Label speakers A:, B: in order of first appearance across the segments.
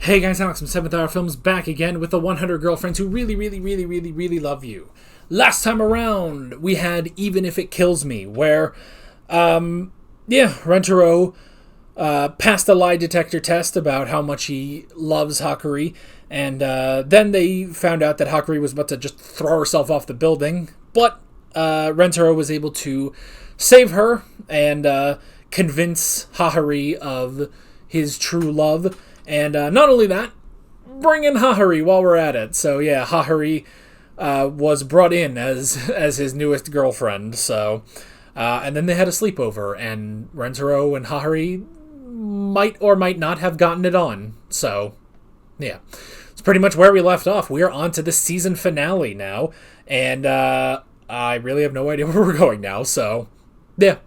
A: Hey guys, Alex from 7th Hour Films back again with the 100 Girlfriends Who Really Love You. Last time around, we had Even If It Kills Me, where, Rentaro passed a lie detector test about how much he loves Hakari, and then they found out that Hakari was about to just throw herself off the building, but Rentaro was able to save her and convince Hahari of his true love. And not only that, bring in Hahari while we're at it. So yeah, Hahari was brought in as his newest girlfriend. So, and then they had a sleepover, and Rentaro and Hahari might or might not have gotten it on. So, yeah, it's pretty much where we left off. We are on to the season finale now, and I really have no idea where we're going now. So, yeah.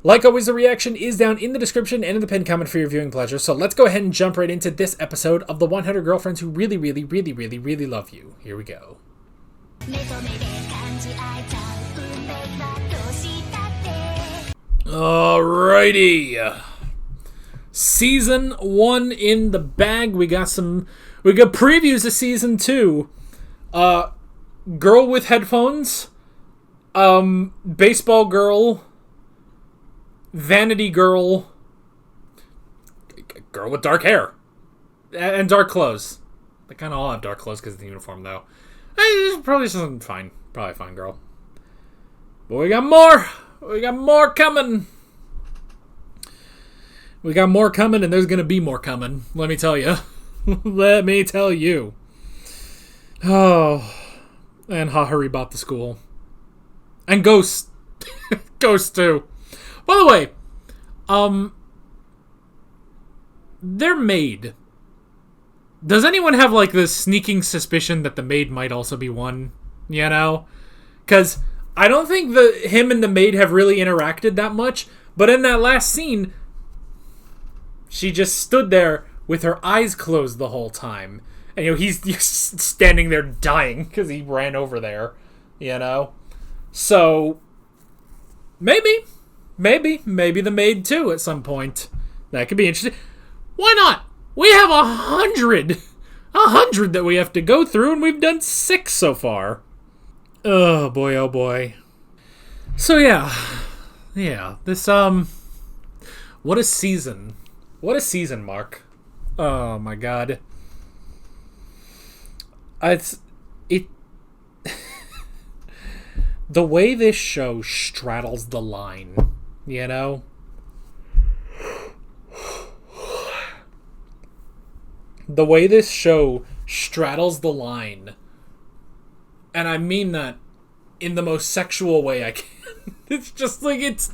A: Like always, the reaction is down in the description and in the pinned comment for your viewing pleasure. So let's go ahead and jump right into this episode of the 100 Girlfriends Who Really Love You. Here we go. Alrighty. Season 1 in the bag. We got previews of Season 2. Girl with headphones. Baseball girl. Vanity girl with dark hair and dark clothes. They kind of all have dark clothes because of the uniform, though. Probably something fine. Probably fine girl. But we got more. We got more coming. We got more coming, and there's gonna be more coming. Let me tell you. Let me tell you. Oh, and Hahari bought the school, and Ghost, Ghost too. By the way, their maid. Does anyone have, like, this sneaking suspicion that the maid might also be one? You know? Because I don't think him and the maid have really interacted that much, but in that last scene, she just stood there with her eyes closed the whole time. And, he's just standing there dying because he ran over there, So, maybe the maid too at some point. That could be interesting. Why not? We have 100 that we have to go through, and we've done 6 so far. Oh boy. So yeah, this what a season, Mark. Oh my god, the way this show straddles the line. The way this show straddles the line, and I mean that in the most sexual way I can. It's just like, it's...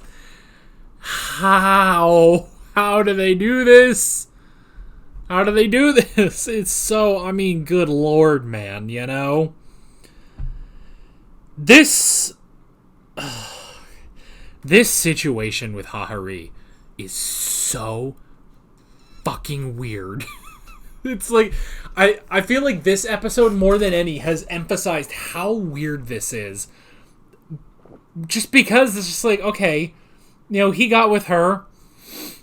A: How do they do this? How do they do this? It's so... good lord, man, This situation with Hahari is so fucking weird. It's like, I feel like this episode more than any has emphasized how weird this is. Just because it's just like, okay, he got with her.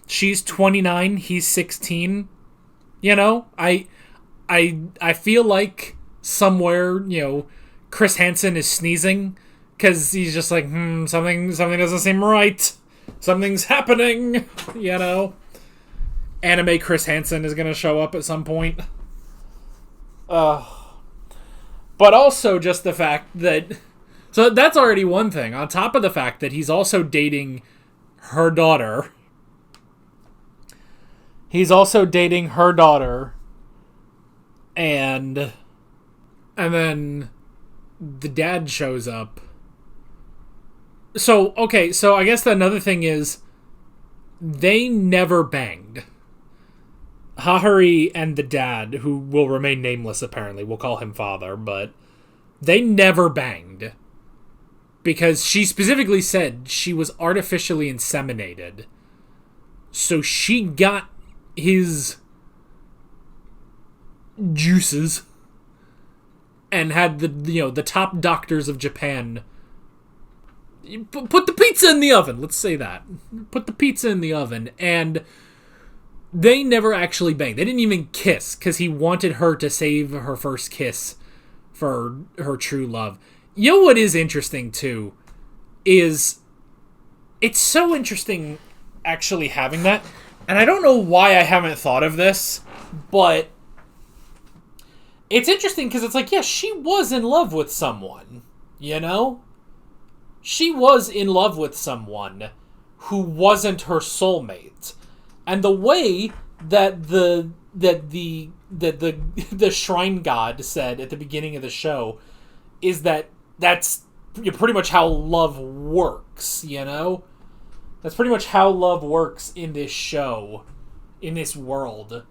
A: She's 29, he's 16. I feel like somewhere, Chris Hansen is sneezing because he's just like, something doesn't seem right. Something's happening, Anime Chris Hansen is going to show up at some point. But also just the fact that... So that's already one thing. On top of the fact that he's also dating her daughter. And then the dad shows up. So, okay, so I guess another thing is they never banged. Hahari and the dad, who will remain nameless apparently, we'll call him father, but they never banged. Because she specifically said she was artificially inseminated. So she got his juices and had the top doctors of Japan put the pizza in the oven. Let's say that. Put the pizza in the oven, and they never actually banged. They didn't even kiss because he wanted her to save her first kiss for her true love. You know what is interesting, too, is it's so interesting actually having that. And I don't know why I haven't thought of this, but it's interesting because it's like, yeah, she was in love with someone, you know? She was in love with someone who wasn't her soulmate. And the way that the shrine god said at the beginning of the show is that's pretty much how love works, you know? That's pretty much how love works in this show, in this world,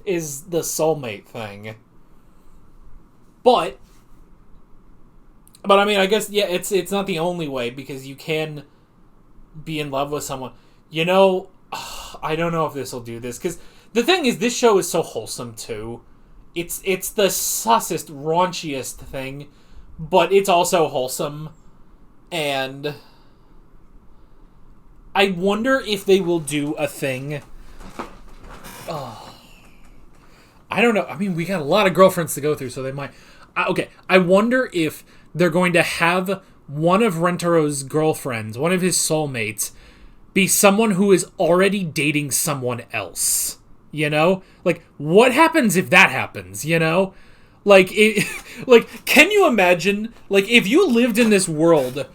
A: is the soulmate thing. But I mean, I guess, yeah, it's not the only way, because you can be in love with someone. You know, I don't know if this will do this, because the thing is, this show is so wholesome, too. It's the sussest, raunchiest thing, but it's also wholesome. And I wonder if they will do a thing. Oh, I don't know. I mean, we got a lot of girlfriends to go through, so they might. Okay, I wonder if they're going to have one of Rentaro's girlfriends, one of his soulmates, be someone who is already dating someone else. You know? Like, what happens if that happens, you know? Like, can you imagine, like, if you lived in this world,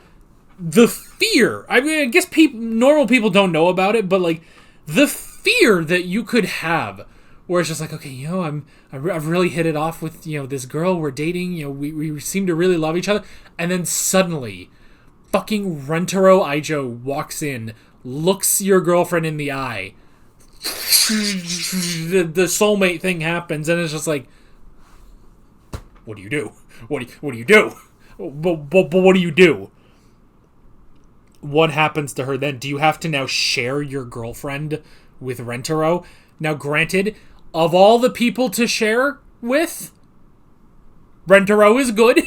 A: the fear, I mean, I guess normal people don't know about it, but, like, the fear that you could have, where it's just like, okay, you know, I've really hit it off with, you know, this girl we're dating, you know, we seem to really love each other, and then suddenly, fucking Rentaro Aijo walks in, looks your girlfriend in the eye, the soulmate thing happens, and it's just like, what do you do? What do you do? But what do you do? What happens to her then? Do you have to now share your girlfriend with Rentaro? Now, granted, of all the people to share with, Rentaro is good.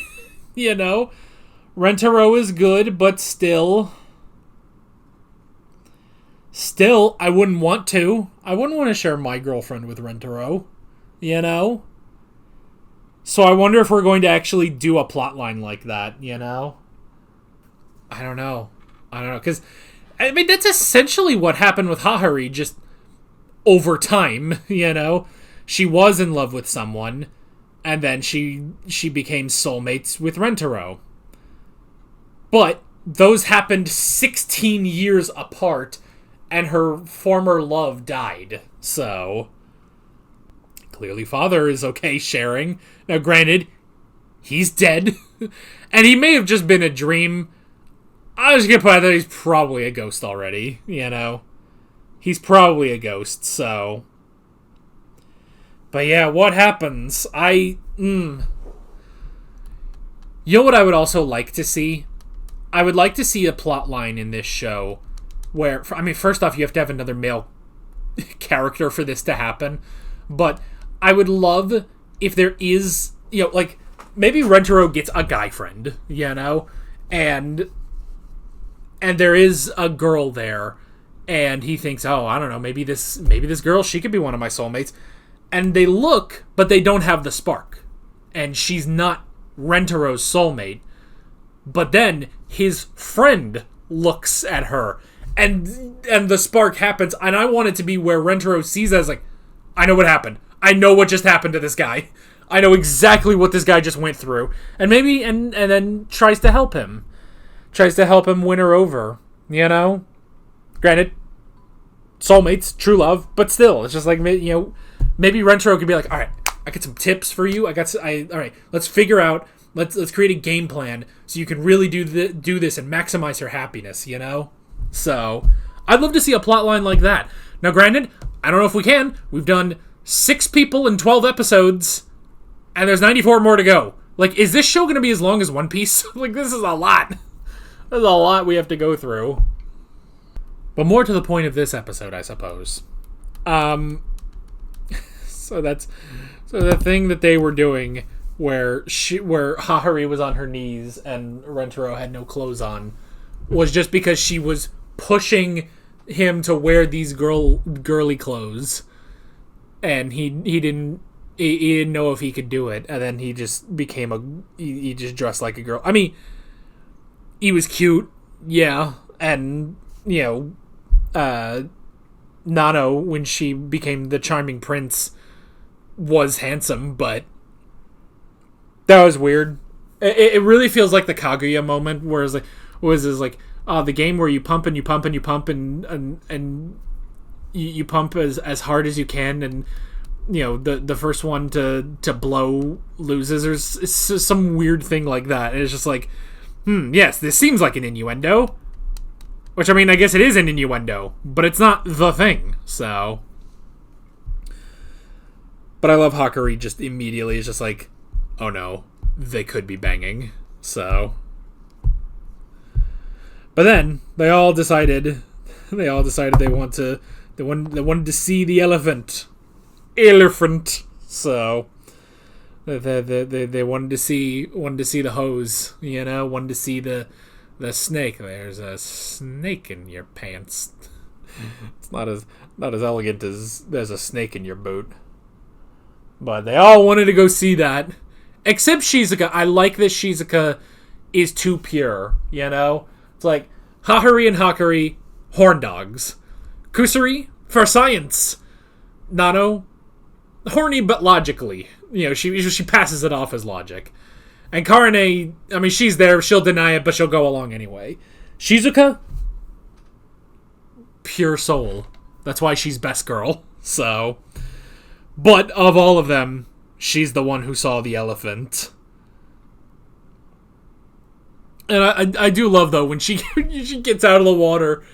A: You know? Rentaro is good, but still, I wouldn't want to. I wouldn't want to share my girlfriend with Rentaro. You know? So I wonder if we're going to actually do a plotline like that, you know? I don't know, because, I mean, that's essentially what happened with Hahari, just over time, you know? She was in love with someone, and then she became soulmates with Rentaro. But those happened 16 years apart, and her former love died, so clearly father is okay sharing. Now, granted, he's dead, and he may have just been a dream. I was gonna put out that he's probably a ghost already, you know? He's probably a ghost, so. But yeah, what happens? You know what I would also like to see? I would like to see a plot line in this show where, I mean, first off, you have to have another male character for this to happen, but I would love if there is, you know, like, maybe Rentaro gets a guy friend, you know, and there is a girl there, and he thinks, oh, I don't know, maybe this girl, she could be one of my soulmates, and they look, but they don't have the spark, and she's not Rentaro's soulmate, but then his friend looks at her, and the spark happens, and I want it to be where Rentaro sees that as like, I know what happened. I know what just happened to this guy. I know exactly what this guy just went through. And maybe, and then tries to help him. Tries to help him win her over. You know? Granted, soulmates, true love, but still, it's just like, you know, maybe Rentaro could be like, alright, I got some tips for you. Alright, let's figure out, let's create a game plan so you can really do this and maximize her happiness, you know? So, I'd love to see a plot line like that. Now, granted, I don't know if we can. We've done 6 people in 12 episodes, and there's 94 more to go. Like, is this show going to be as long as One Piece? Like, this is a lot. There's a lot we have to go through. But more to the point of this episode, I suppose. So the thing that they were doing where Hahari was on her knees and Rentaro had no clothes on was just because she was pushing him to wear these girly clothes, and he didn't know if he could do it, and then he just became he just dressed like a girl. I mean, he was cute, yeah, and Nano, when she became the charming prince, was handsome, but that was weird. It really feels like the Kaguya moment, where it's like, the game where you pump and you pump and you pump and you pump as hard as you can, and the first one to blow loses, or some weird thing like that. And it's just like, yes, this seems like an innuendo. Which, I mean, I guess it is an innuendo, but it's not the thing, so. But I love Hakari just immediately. It's just like, oh no, they could be banging, so. But then, they decided they wanted to see the elephant. So. They wanted to see the hose, wanted to see the snake. There's a snake in your pants. It's not as elegant as there's a snake in your boot. But they all wanted to go see that. Except Shizuka. I like that Shizuka is too pure, It's like, Hatori and Hakari, horn dogs. Kusari, for science. Nano, horny but logically. She passes it off as logic. And Karane, I mean, she's there. She'll deny it, but she'll go along anyway. Shizuka, pure soul. That's why she's best girl. So, but of all of them, she's the one who saw the elephant. And I do love, though, when she gets out of the water,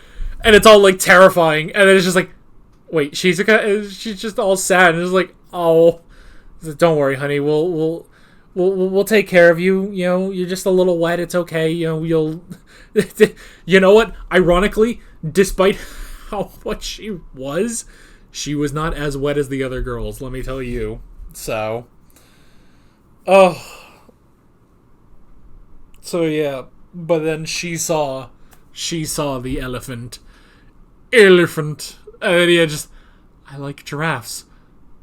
A: and it's all, like, terrifying. And then it's just like, wait, Shizuka, she's just all sad. And it's like, oh, don't worry, honey. We'll take care of you. You're just a little wet. It's okay. You'll. You know what? Ironically, despite how what she was not as wet as the other girls. Let me tell you. So. Oh. So yeah, but then she saw the elephant, and then I like giraffes,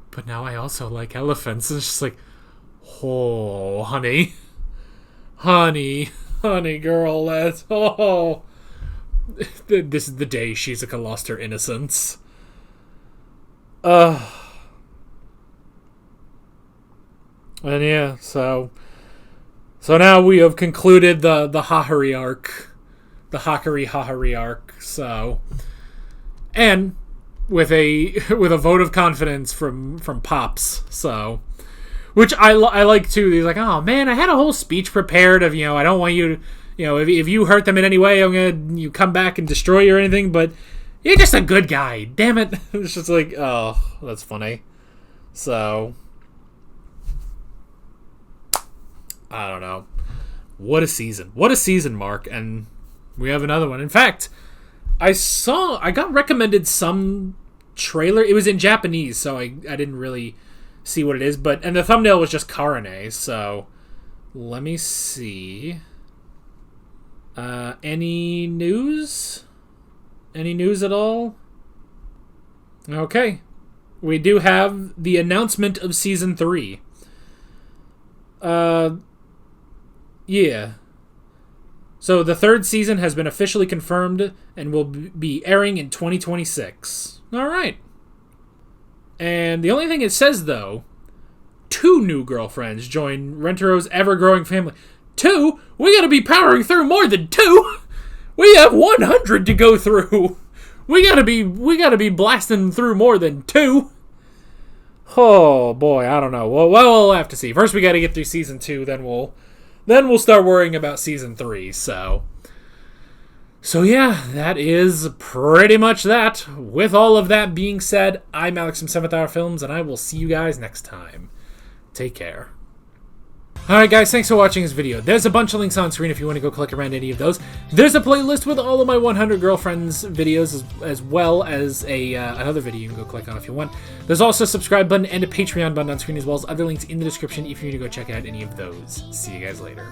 A: but now I also like elephants. And it's just like, oh, honey, girl, this is the day Shizuka lost her innocence. And yeah, so now we have concluded the Hahari arc, the Hakari arc. So, and with a vote of confidence from Pops. So. Which I like, too. He's like, oh, man, I had a whole speech prepared of, I don't want you to, if you hurt them in any way, I'm going to come back and destroy you or anything, but you're just a good guy. Damn it. It's just like, oh, that's funny. So, I don't know. What a season. What a season, Mark. And we have another one. In fact, I got recommended some trailer. It was in Japanese, so I didn't really see what it is, and the thumbnail was just Karane, so let me see. Any news? Any news at all? Okay. We do have the announcement of Season 3. Yeah. So the third season has been officially confirmed and will be airing in 2026. Alright. And the only thing it says, though, 2 new girlfriends join Rentaro's ever-growing family. 2? We gotta be powering through more than 2! We have 100 to go through! We gotta be blasting through more than 2! Oh, boy, I don't know. Well, we'll have to see. First we gotta get through Season 2, then we'll start worrying about Season 3, So yeah, that is pretty much that. With all of that being said, I'm Alex from 7th Hour Films, and I will see you guys next time. Take care. Alright guys, thanks for watching this video. There's a bunch of links on screen if you want to go click around any of those. There's a playlist with all of my 100 Girlfriends videos, as well as another video you can go click on if you want. There's also a subscribe button and a Patreon button on screen, as well as other links in the description if you need to go check out any of those. See you guys later.